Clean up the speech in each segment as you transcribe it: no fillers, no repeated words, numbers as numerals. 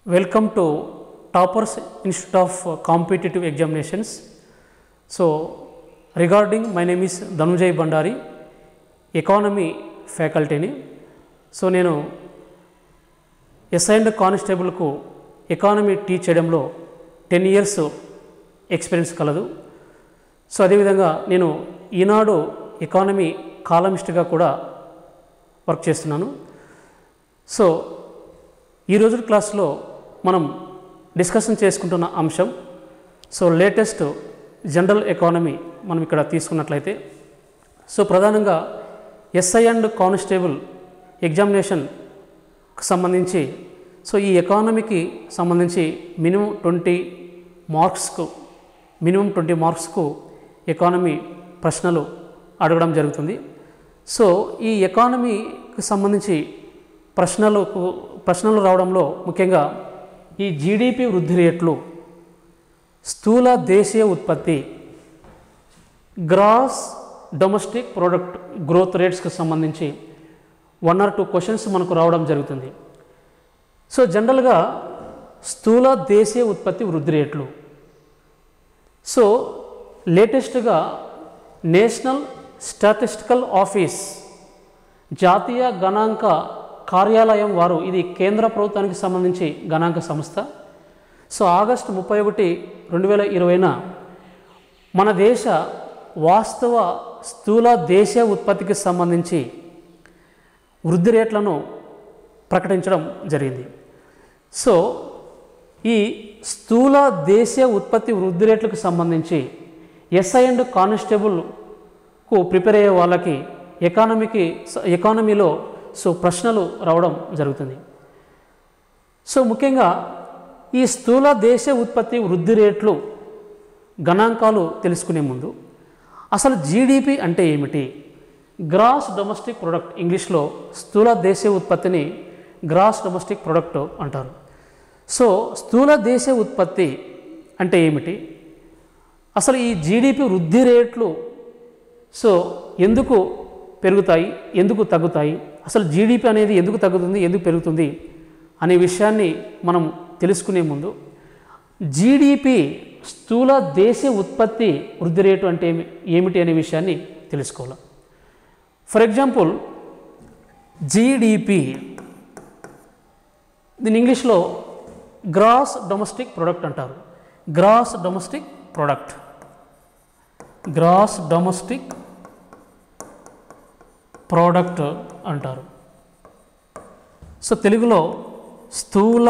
Welcome to Toppers Institute of Competitive Examinations. So, regarding my name is Dhanujay Bandari, Economy faculty ni. So, నేను assigned కానిస్టేబుల్కు economy teach చేయడంలో 10 years experience కలదు. So అదేవిధంగా నేను ఈనాడు economy కాలమిస్ట్గా కూడా work చేస్తున్నాను. So ఈ రోజు క్లాస్లో మనం డిస్కషన్ చేసుకుంటున్న అంశం లేటెస్ట్ జనరల్ ఎకానమీ మనం ఇక్కడ తీసుకున్నట్లయితే ప్రధానంగా ఎస్ఐ అండ్ కానిస్టేబుల్ ఎగ్జామినేషన్కి సంబంధించి ఈ ఎకానమీకి సంబంధించి మినిమం 20 మార్క్స్కు ఎకానమీ ప్రశ్నలు అడగడం జరుగుతుంది. ఈ ఎకానమీకి సంబంధించి ప్రశ్నలు రావడంలో ముఖ్యంగా ఈ జీడిపి వృద్ధి రేట్లు, స్థూల దేశీయ ఉత్పత్తి, గ్రాస్ డొమెస్టిక్ ప్రోడక్ట్ గ్రోత్ రేట్స్కి సంబంధించి 1 or 2 క్వశ్చన్స్ మనకు రావడం జరుగుతుంది. జనరల్గా స్థూల దేశీయ ఉత్పత్తి వృద్ధి రేట్లు లేటెస్ట్గా నేషనల్ స్టాటిస్టికల్ ఆఫీస్ జాతీయ గణాంక కార్యాలయం వారు, ఇది కేంద్ర ప్రభుత్వానికి సంబంధించి గణాంక సంస్థ, ఆగస్టు 31, 2020న మన దేశ వాస్తవ స్థూల దేశీయ ఉత్పత్తికి సంబంధించి వృద్ధి రేట్లను ప్రకటించడం జరిగింది. ఈ స్థూల దేశీయ ఉత్పత్తి వృద్ధి రేట్లకు సంబంధించి ఎస్ఐ అండ్ కానిస్టేబుల్కు ప్రిపేర్ అయ్యే వాళ్ళకి ఎకానమీలో ప్రశ్నలు రావడం జరుగుతుంది. ముఖ్యంగా ఈ స్థూల దేశీయ ఉత్పత్తి వృద్ధి రేట్లు గణాంకాలు తెలుసుకునే ముందు అసలు జీడిపి అంటే ఏమిటి, గ్రాస్ డొమెస్టిక్ ప్రొడక్ట్, ఇంగ్లీష్లో స్థూల దేశీయ ఉత్పత్తిని గ్రాస్ డొమెస్టిక్ ప్రొడక్ట్ అంటారు. స్థూల దేశీయ ఉత్పత్తి అంటే ఏమిటి, అసలు ఈ జీడిపి వృద్ధి రేట్లు ఎందుకు పెరుగుతాయి, ఎందుకు తగ్గుతాయి, అసలు జీడిపి అనేది ఎందుకు తగ్గుతుంది, ఎందుకు పెరుగుతుంది అనే విషయాన్ని మనం తెలుసుకునే ముందు జీడిపి స్థూల దేశీయ ఉత్పత్తి వృద్ధి రేటు అంటే ఏమిటి అనే విషయాన్ని తెలుసుకోవాలి. ఫర్ ఎగ్జాంపుల్ జీడిపి, దీని ఇంగ్లీష్లో గ్రాస్ డొమెస్టిక్ ప్రొడక్ట్ అంటారు. Gross domestic product, gross domestic product అంటారు. తెలుగులో స్థూల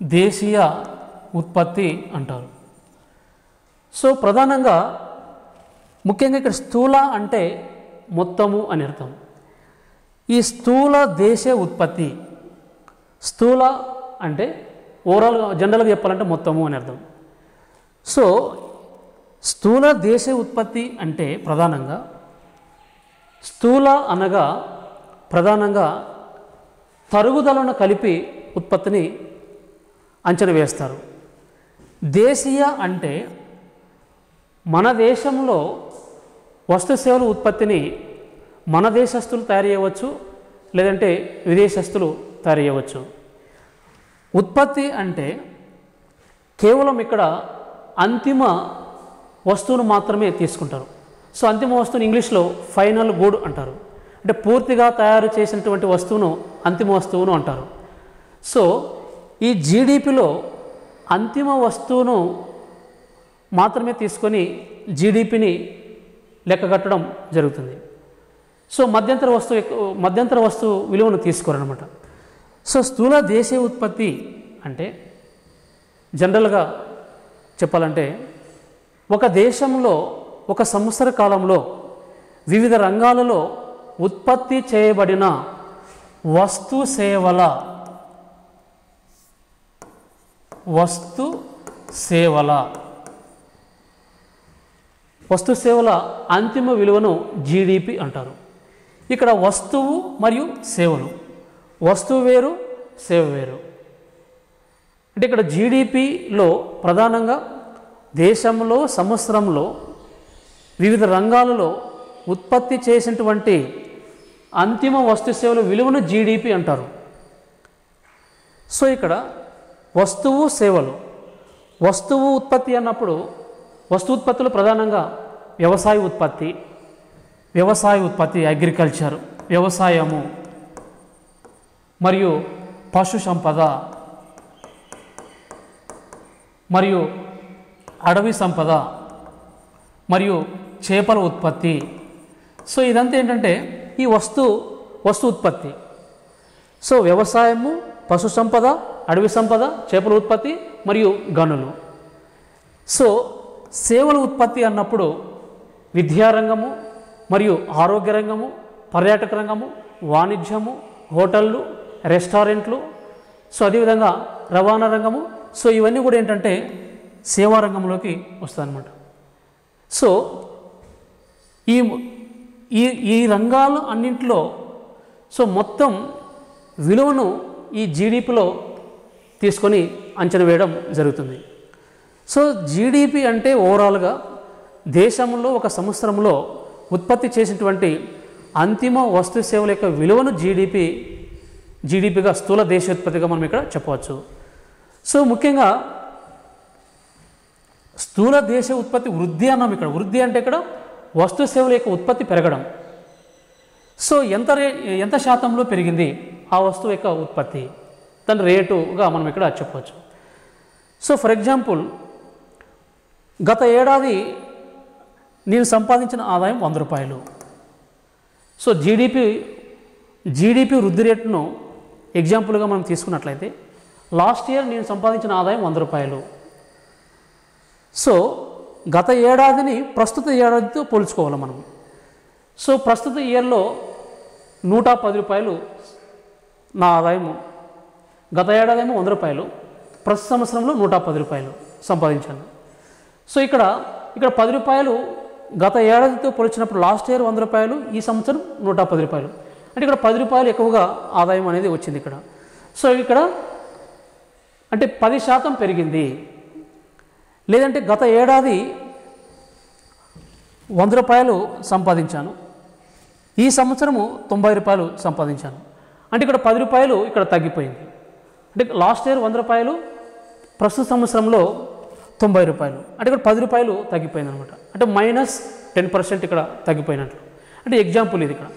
దేశీయ ఉత్పత్తి అంటారు. ప్రధానంగా ముఖ్యంగా ఇక్కడ స్థూల అంటే మొత్తము అని అర్థం. ఈ స్థూల దేశీయ ఉత్పత్తి, స్థూల అంటే ఓవరాల్గా జనరల్గా చెప్పాలంటే మొత్తము అని అర్థం. స్థూల దేశీయ ఉత్పత్తి అంటే ప్రధానంగా స్థూల అనగా ప్రధానంగా తరుగుదలను కలిపి ఉత్పత్తిని అంచనా వేస్తారు. దేశీయ అంటే మన దేశంలో వస్తు సేవల ఉత్పత్తిని మన దేశస్తులు తయారు చేయవచ్చు, లేదంటే విదేశస్తులు తయారు చేయవచ్చు. ఉత్పత్తి అంటే కేవలం ఇక్కడ అంతిమ వస్తువును మాత్రమే తీసుకుంటారు. అంతిమ వస్తువుని ఇంగ్లీష్లో ఫైనల్ గుడ్ అంటారు. అంటే పూర్తిగా తయారు చేసినటువంటి వస్తువును అంతిమ వస్తువును అంటారు. ఈ జీడిపిలో అంతిమ వస్తువును మాత్రమే తీసుకొని జీడిపిని లెక్కగట్టడం జరుగుతుంది. మధ్యంతర వస్తువు విలువను తీసుకోరనమాట. స్థూల దేశీయ ఉత్పత్తి అంటే జనరల్గా చెప్పాలంటే ఒక దేశంలో ఒక సంవత్సర కాలంలో వివిధ రంగాలలో ఉత్పత్తి చేయబడిన వస్తు సేవల అంతిమ విలువను జీడిపి అంటారు. ఇక్కడ వస్తువు మరియు సేవలు, వస్తువు వేరు, సేవ వేరు. అంటే ఇక్కడ జీడిపిలో ప్రధానంగా దేశంలో సంవత్సరంలో వివిధ రంగాలలో ఉత్పత్తి చేసినటువంటి అంతిమ వస్తు సేవల విలువను జీడిపి అంటారు. సో ఇక్కడ వస్తువు సేవలు, వస్తువు ఉత్పత్తి అన్నప్పుడు వస్తు ఉత్పత్తులు ప్రధానంగా వ్యవసాయ ఉత్పత్తి అగ్రికల్చర్ వ్యవసాయము, మరియు పశు సంపద, మరియు అడవి సంపద, మరియు చేపల ఉత్పత్తి. సో ఇదంతా ఏంటంటే ఈ వస్తు ఉత్పత్తి. సో వ్యవసాయము, పశు సంపద, అడవి సంపద, చేపల ఉత్పత్తి మరియు గనులు. సో సేవల ఉత్పత్తి అన్నప్పుడు విద్యారంగము మరియు ఆరోగ్య రంగము, పర్యాటక రంగము, వాణిజ్యము, హోటళ్ళు, రెస్టారెంట్లు, సో అదేవిధంగా రవాణా రంగము. సో ఇవన్నీ కూడా ఏంటంటే సేవా రంగంలోకి వస్తాయన్నమాట. సో ఈ ఈ ఈ రంగాలు అన్నింటిలో సో మొత్తం విలువను ఈ జీడిపిలో తీసుకొని అంచనా వేయడం జరుగుతుంది. సో జీడిపి అంటే ఓవరాల్గా దేశంలో ఒక సంవత్సరంలో ఉత్పత్తి చేసినటువంటి అంతిమ వస్తు సేవల యొక్క విలువను జీడిపిగా స్థూల దేశోత్పత్తిగా మనం ఇక్కడ చెప్పవచ్చు. సో ముఖ్యంగా స్థూల దేశ ఉత్పత్తి వృద్ధి అన్నాం. ఇక్కడ వృద్ధి అంటే ఇక్కడ వస్తు సేవల యొక్క ఉత్పత్తి పెరగడం. సో ఎంత శాతంలో పెరిగింది ఆ వస్తువు యొక్క ఉత్పత్తి, దాని రేటుగా మనం ఇక్కడ చెప్పవచ్చు. సో ఫర్ ఎగ్జాంపుల్, గత ఏడాది నేను సంపాదించిన ఆదాయం 100 రూపాయలు. సో జీడిపి వృద్ధి రేటును ఎగ్జాంపుల్గా మనం తీసుకున్నట్లయితే లాస్ట్ ఇయర్ నేను సంపాదించిన ఆదాయం 100 రూపాయలు. సో గత ఏడాదిని ప్రస్తుత ఏడాదితో పోల్చుకోవాలి మనం. సో ప్రస్తుత ఇయర్లో 110 రూపాయలు నా ఆదాయము, గత ఏడాదేమో 100 రూపాయలు, ప్రస్తుత సంవత్సరంలో 110 రూపాయలు సంపాదించాను. సో ఇక్కడ 10 రూపాయలు గత ఏడాదితో పోల్చినప్పుడు లాస్ట్ ఇయర్ 100 రూపాయలు, ఈ సంవత్సరం 110 రూపాయలు, అంటే ఇక్కడ 10 రూపాయలు ఎక్కువగా ఆదాయం అనేది వచ్చింది ఇక్కడ. సో ఇక్కడ అంటే 10% పెరిగింది. లేదంటే గత ఏడాది 100 రూపాయలు సంపాదించాను, ఈ సంవత్సరము 90 రూపాయలు సంపాదించాను, అంటే ఇక్కడ 10 రూపాయలు ఇక్కడ తగ్గిపోయింది. అంటే లాస్ట్ ఇయర్ 100 రూపాయలు, ప్రస్తుత సంవత్సరంలో 90 రూపాయలు, అంటే ఇక్కడ 10 రూపాయలు తగ్గిపోయింది అనమాట. అంటే -10% ఇక్కడ తగ్గిపోయినట్లు. అంటే ఎగ్జాంపుల్ ఇది ఇక్కడ.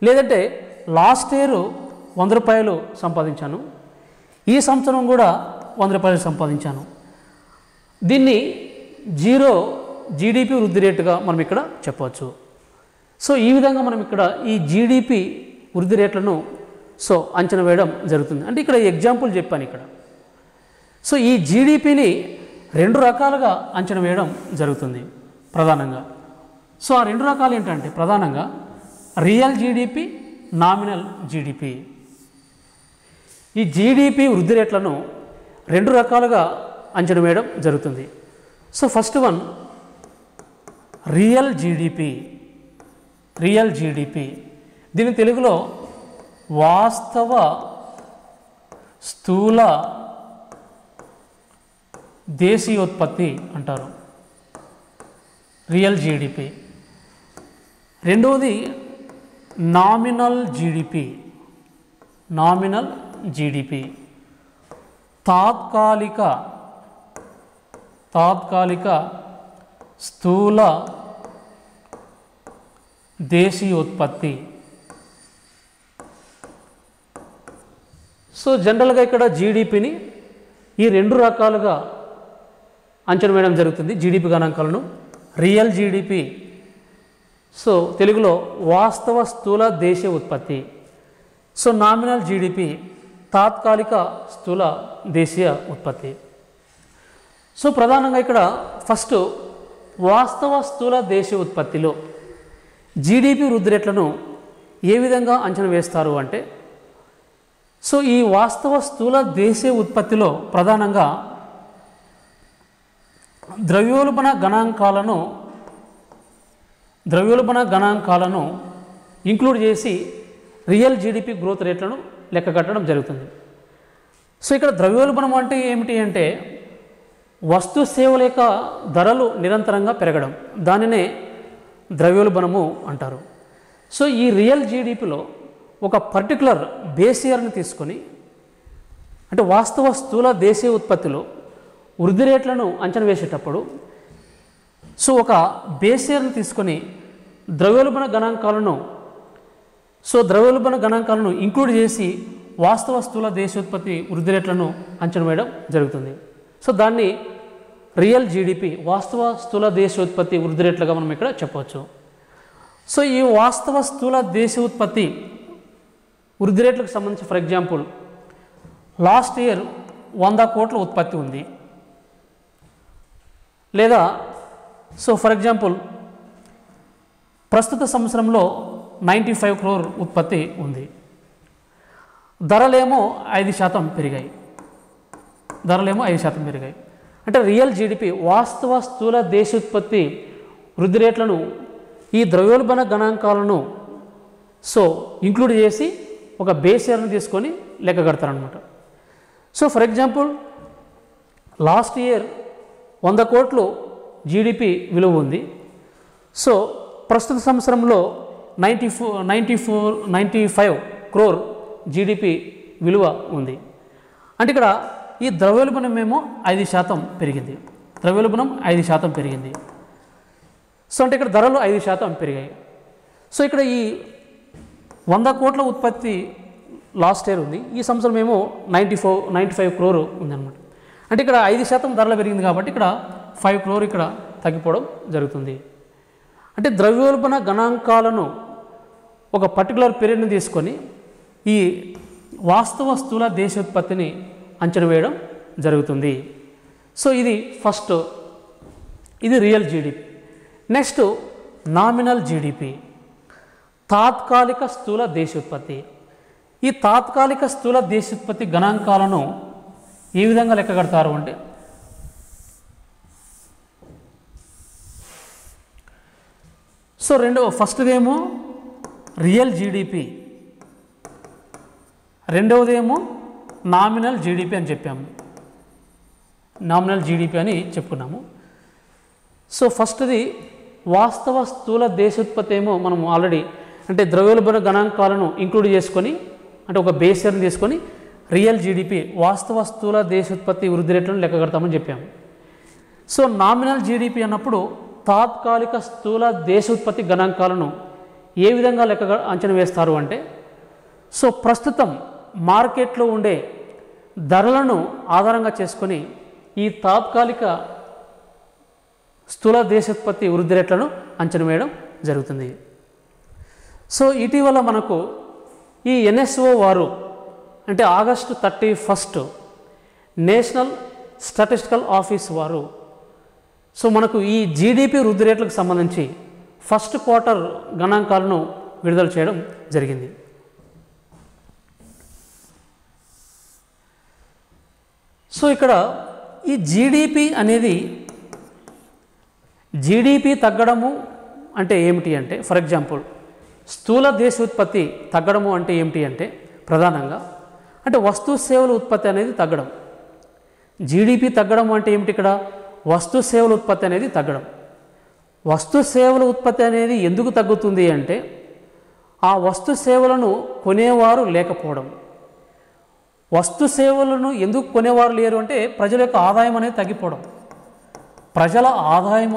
లేదంటే లాస్ట్ ఇయర్ 100 రూపాయలు సంపాదించాను, ఈ సంవత్సరం కూడా 100 రూపాయలు సంపాదించాను. దీన్ని జీడిపి వృద్ధి రేటుగా మనం ఇక్కడ చెప్పవచ్చు. సో ఈ విధంగా మనం ఇక్కడ ఈ జీడిపి వృద్ధి రేట్లను సో అంచనా వేయడం జరుగుతుంది. అంటే ఇక్కడ ఎగ్జాంపుల్ చెప్పాను ఇక్కడ. సో ఈ జీడిపిని 2 రకాలుగా అంచనా వేయడం జరుగుతుంది ప్రధానంగా. సో ఆ 2 రకాలు ఏంటంటే ప్రధానంగా రియల్ జీడిపి, నామినల్ జీడిపి. ఈ జీడిపి వృద్ధి రేట్లను 2 రకాలుగా అంచనా వేయడం జరుగుతుంది. So first one real GDP. దీని తెలుగులో వాస్తవ స్థూల దేశీయోత్పత్తి అంటారు, రియల్ జీడిపి. రెండవది నామినల్ జీడిపి, తాత్కాలిక స్థూల దేశీయోత్పత్తి. సో జనరల్గా ఇక్కడ జీడిపిని ఈ 2 రకాలుగా అంచనా వేయడం జరుగుతుంది. జీడిపి గణాంకాలను రియల్ జీడిపి, సో తెలుగులో వాస్తవ స్థూల దేశీయ ఉత్పత్తి. సో నామినల్ జీడిపి తాత్కాలిక స్థూల దేశీయ ఉత్పత్తి. సో ప్రధానంగా ఇక్కడ ఫస్ట్ వాస్తవ స్థూల దేశీయ ఉత్పత్తిలో జీడిపి వృద్ధి రేట్లను ఏ విధంగా అంచనా వేస్తారు అంటే, సో ఈ వాస్తవ స్థూల దేశీయ ఉత్పత్తిలో ప్రధానంగా ద్రవ్యోల్బణ గణాంకాలను ఇంక్లూడ్ చేసి రియల్ జీడిపి గ్రోత్ రేట్లను లెక్క కట్టడం జరుగుతుంది. సో ఇక్కడ ద్రవ్యోల్బణం అంటే ఏమిటి అంటే వస్తు సేవల యొక్క ధరలు నిరంతరంగా పెరగడం, దానినే ద్రవ్యోల్బణము అంటారు. సో ఈ రియల్ జీడిపిలో ఒక పర్టికులర్ బేస్ ఇయర్ని తీసుకొని అంటే వాస్తవ స్థూల దేశీయ ఉత్పత్తిలో వృద్ధి రేట్లను అంచనా వేసేటప్పుడు సో ఒక బేస్ ఇయర్ని తీసుకొని ద్రవ్యోల్బణ గణాంకాలను ఇంక్లూడ్ చేసి వాస్తవ స్థూల దేశోత్పత్తి వృద్ధి రేట్లను అంచనా వేయడం జరుగుతుంది. సో దాన్ని రియల్ జీడిపి వాస్తవ స్థూల దేశోత్పత్తి వృద్ధి రేట్లుగా మనం ఇక్కడ చెప్పవచ్చు. సో ఈ వాస్తవ స్థూల దేశోత్పత్తి వృద్ధి రేట్లకు సంబంధించి ఫర్ ఎగ్జాంపుల్ లాస్ట్ ఇయర్ 100 కోట్ల ఉత్పత్తి ఉంది, లేదా సో ఫర్ ఎగ్జాంపుల్ ప్రస్తుత సంవత్సరంలో 95 crore ఉత్పత్తి ఉంది. ధరలేమో 5% పెరిగాయి. అంటే రియల్ జీడిపి వాస్తవ స్థూల దేశోత్పత్తి వృద్ధి రేట్లను ఈ ద్రవ్యోల్బణ గణాంకాలను సో ఇంక్లూడ్ చేసి ఒక బేస్ ఇయర్ని తీసుకొని లెక్క కడతారనమాట. So for example last year 100 కోట్లు జీడిపి విలువ ఉంది. సో ప్రస్తుత సంవత్సరంలో 95 crore జీడిపి విలువ ఉంది. అంటే ఇక్కడ ఈ ద్రవ్యోల్బణం ఏమో 5% పెరిగింది. సో అంటే ఇక్కడ ధరలు 5% పెరిగాయి. సో ఇక్కడ ఈ 100 కోట్ల ఉత్పత్తి లాస్ట్ ఇయర్ ఉంది, ఈ సంవత్సరం ఏమో 95 crore ఉందన్నమాట. అంటే ఇక్కడ 5% ధరలు పెరిగింది కాబట్టి ఇక్కడ 5 crore ఇక్కడ తగ్గిపోవడం జరుగుతుంది. అంటే ద్రవ్యోల్బణ గణాంకాలను ఒక పర్టికులర్ పీరియడ్ని తీసుకొని ఈ వాస్తవ స్థూల దేశోత్పత్తిని అంచనా వేయడం జరుగుతుంది. సో ఇది ఫస్ట్, ఇది real GDP. Next nominal GDP, తాత్కాలిక స్థూల దేశోత్పత్తి. ఈ తాత్కాలిక స్థూల దేశోత్పత్తి గణాంకాలను ఏ విధంగా లెక్క కడతారు అంటే సో ఫస్ట్దేమో రియల్ జీడిపి, రెండవదేమో నామినల్ జీడిపి అని చెప్పాము, చెప్పుకున్నాము. సో ఫస్ట్ది వాస్తవ స్థూల దేశోత్పత్తి ఏమో మనం ఆల్రెడీ అంటే ద్రవ్యోల్బణ గణాంకాలను ఇంక్లూడ్ చేసుకొని అంటే ఒక బేస్ ఇయర్ని తీసుకొని రియల్ జీడిపి వాస్తవ స్థూల దేశోత్పత్తి వృద్ధి రేట్లను లెక్క కడతామని చెప్పాము. సో నామినల్ జీడిపి అన్నప్పుడు తాత్కాలిక స్థూల దేశోత్పత్తి గణాంకాలను ఏ విధంగా అంచనా వేస్తారు అంటే సో ప్రస్తుతం మార్కెట్లో ఉండే ధరలను ఆధారంగా చేసుకొని ఈ తాత్కాలిక స్థూల దేశోత్పత్తి వృద్ధి రేట్లను అంచనా వేయడం జరుగుతుంది. సో ఇటీవల మనకు ఈ NSO వారు అంటే ఆగస్టు 31 నేషనల్ స్టాటిస్టికల్ ఆఫీస్ వారు సో మనకు ఈ జీడిపి వృద్ధి రేట్లకు సంబంధించి ఫస్ట్ క్వార్టర్ గణాంకాలను విడుదల చేయడం జరిగింది. సో ఇక్కడ ఈ జీడిపి తగ్గడము అంటే ఏమిటి అంటే ఫర్ ఎగ్జాంపుల్ స్థూల దేశోత్పత్తి తగ్గడము అంటే ఏమిటి అంటే ప్రధానంగా అంటే వస్తు సేవల ఉత్పత్తి అనేది తగ్గడం. జీడిపి తగ్గడం అంటే ఏమిటి, ఇక్కడ వస్తు సేవల ఉత్పత్తి అనేది తగ్గడం. వస్తు సేవల ఉత్పత్తి అనేది ఎందుకు తగ్గుతుంది అంటే ఆ వస్తు సేవలను కొనేవారు లేకపోవడం. వస్తు సేవలను ఎందుకు కొనేవారు లేరు అంటే ప్రజల యొక్క ఆదాయం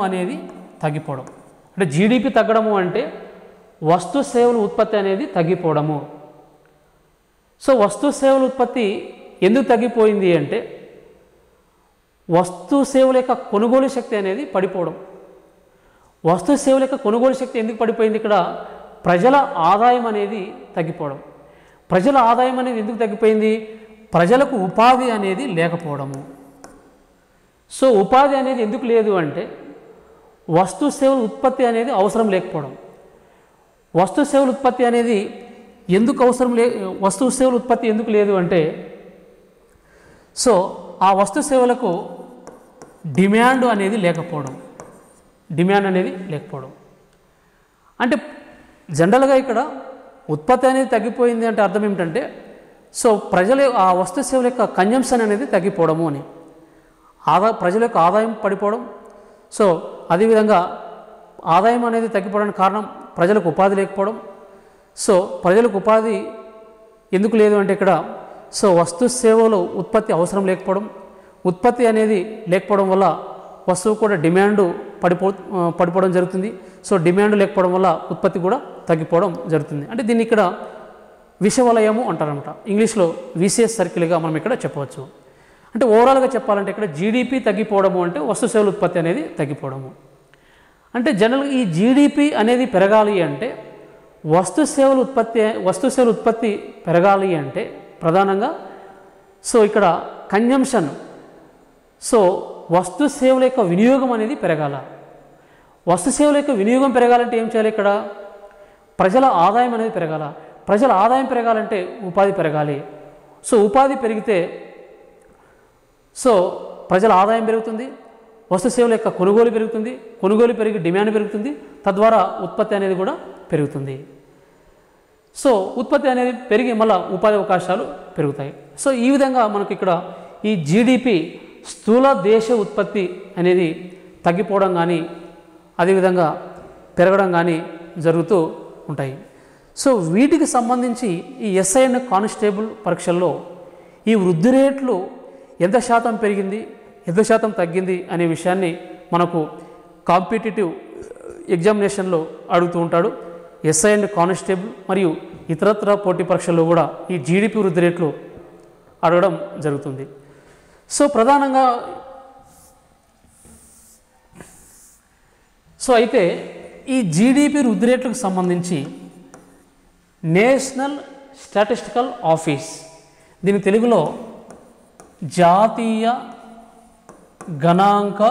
అనేది తగ్గిపోవడం. అంటే జీడిపి తగ్గడము అంటే వస్తు సేవల ఉత్పత్తి అనేది తగ్గిపోవడము. సో వస్తు సేవల ఉత్పత్తి ఎందుకు తగ్గిపోయింది అంటే వస్తు సేవల యొక్క కొనుగోలు శక్తి అనేది పడిపోవడం. వస్తు సేవల యొక్క కొనుగోలు శక్తి ఎందుకు పడిపోయింది, ఇక్కడ ప్రజల ఆదాయం అనేది తగ్గిపోవడం. ప్రజల ఆదాయం అనేది ఎందుకు తగ్గిపోయింది, ప్రజలకు ఉపాధి అనేది లేకపోవడము. సో ఉపాధి అనేది ఎందుకు లేదు అంటే వస్తు సేవల ఉత్పత్తి అనేది అవసరం లేకపోవడం. వస్తు సేవల ఉత్పత్తి అనేది ఎందుకు వస్తు సేవల ఉత్పత్తి ఎందుకు లేదు అంటే సో ఆ వస్తు సేవలకు డిమాండ్ అనేది లేకపోవడం. అంటే జనరల్గా ఇక్కడ ఉత్పత్తి అనేది తగ్గిపోయింది అంటే అర్థం ఏమిటంటే సో ఆ వస్తు సేవల యొక్క కన్జంప్షన్ అనేది తగ్గిపోవడము అని, ప్రజల యొక్క ఆదాయం పడిపోవడం. సో అదేవిధంగా ఆదాయం అనేది తగ్గిపోవడానికి కారణం ప్రజలకు ఉపాధి లేకపోవడం. సో ప్రజలకు ఉపాధి ఎందుకు లేదు అంటే ఇక్కడ సో వస్తు సేవలు ఉత్పత్తి అవసరం లేకపోవడం, ఉత్పత్తి అనేది లేకపోవడం వల్ల వస్తువు కూడా డిమాండ్ పడిపోవడం జరుగుతుంది. సో డిమాండ్ లేకపోవడం వల్ల ఉత్పత్తి కూడా తగ్గిపోవడం జరుగుతుంది. అంటే దీన్ని ఇక్కడ విషవలయము అంటారనమాట. ఇంగ్లీష్లో విసిఎస్ సర్కిల్గా మనం ఇక్కడ చెప్పవచ్చు. అంటే ఓవరాల్గా చెప్పాలంటే ఇక్కడ జీడిపి తగ్గిపోవడము అంటే వస్తు సేవల ఉత్పత్తి అనేది తగ్గిపోవడము. అంటే జనరల్గా ఈ జీడిపి అనేది పెరగాలి అంటే వస్తు సేవల ఉత్పత్తి పెరగాలి అంటే ప్రధానంగా సో ఇక్కడ కన్జంప్షన్, సో వస్తు సేవల యొక్క వినియోగం అనేది పెరగాల. వస్తు సేవల యొక్క వినియోగం పెరగాలంటే ఏం చేయాలి? ఇక్కడ ప్రజల ఆదాయం అనేది పెరగాల. ప్రజల ఆదాయం పెరగాలంటే ఉపాధి పెరగాలి. సో ఉపాధి పెరిగితే సో ప్రజల ఆదాయం పెరుగుతుంది, వస్తు సేవల యొక్క కొనుగోలు పెరుగుతుంది, కొనుగోలు పెరిగి డిమాండ్ పెరుగుతుంది, తద్వారా ఉత్పత్తి అనేది కూడా పెరుగుతుంది. సో ఉత్పత్తి అనేది పెరిగి మళ్ళీ ఉపాధి అవకాశాలు పెరుగుతాయి. సో ఈ విధంగా మనకి ఇక్కడ ఈ జీడిపి స్థూల దేశ ఉత్పత్తి అనేది తగ్గిపోవడం కానీ అదేవిధంగా పెరగడం కానీ జరుగుతూ ఉంటాయి. సో వీటికి సంబంధించి ఈ ఎస్ఐ అండ్ కానిస్టేబుల్ పరీక్షల్లో ఈ వృద్ధి రేట్లు ఎంత శాతం పెరిగింది, ఎంత శాతం తగ్గింది అనే విషయాన్ని మనకు కాంపిటేటివ్ ఎగ్జామినేషన్లో అడుగుతూ ఉంటాడు. ఎస్ఐ అండ్ కానిస్టేబుల్ మరియు ఇతరత్ర పోటీ పరీక్షల్లో కూడా ఈ జీడిపి వృద్ధి రేట్లు అడగడం జరుగుతుంది. సో ప్రధానంగా సో అయితే ఈ జీడిపి వృద్ధి రేట్లకు సంబంధించి నేషనల్ స్టాటిస్టికల్ ఆఫీస్, దీని తెలుగులో జాతీయ గణాంక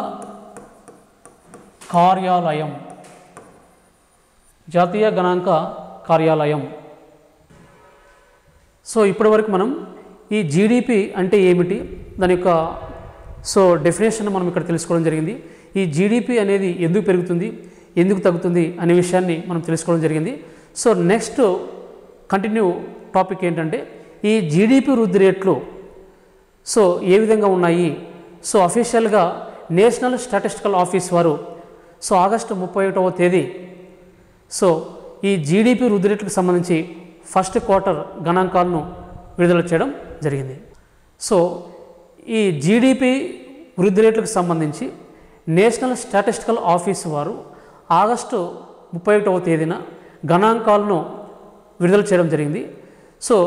కార్యాలయం, జాతీయ గణాంక కార్యాలయం. సో ఇప్పటివరకు మనం ఈ జీడిపి అంటే ఏమిటి, దాని యొక్క సో డెఫినేషన్ మనం ఇక్కడ తెలుసుకోవడం జరిగింది. ఈ జీడిపి అనేది ఎందుకు పెరుగుతుంది, ఎందుకు తగ్గుతుంది అనే విషయాన్ని మనం తెలుసుకోవడం జరిగింది. సో నెక్స్ట్ కంటిన్యూ టాపిక్ ఏంటంటే ఈ జీడిపి వృద్ధి రేట్లు సో ఏ విధంగా ఉన్నాయి. సో అఫీషియల్గా నేషనల్ స్టాటిస్టికల్ ఆఫీస్ వారు సో ఆగస్టు 31వ తేదీ సో ఈ జీడిపి వృద్ధి రేట్లకు సంబంధించి ఫస్ట్ క్వార్టర్ గణాంకాలను విడుదల చేయడం జరిగింది. సో ఈ జీడిపి వృద్ధి రేట్లకు సంబంధించి నేషనల్ స్టాటిస్టికల్ ఆఫీస్ వారు ఆగస్టు 31వ తేదీన గణాంకాలను విడుదల చేయడం జరిగింది. సో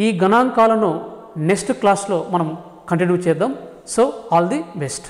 ఈ గణాంకాలను నెక్స్ట్ క్లాస్లో మనం కంటిన్యూ చేద్దాం. So all the best.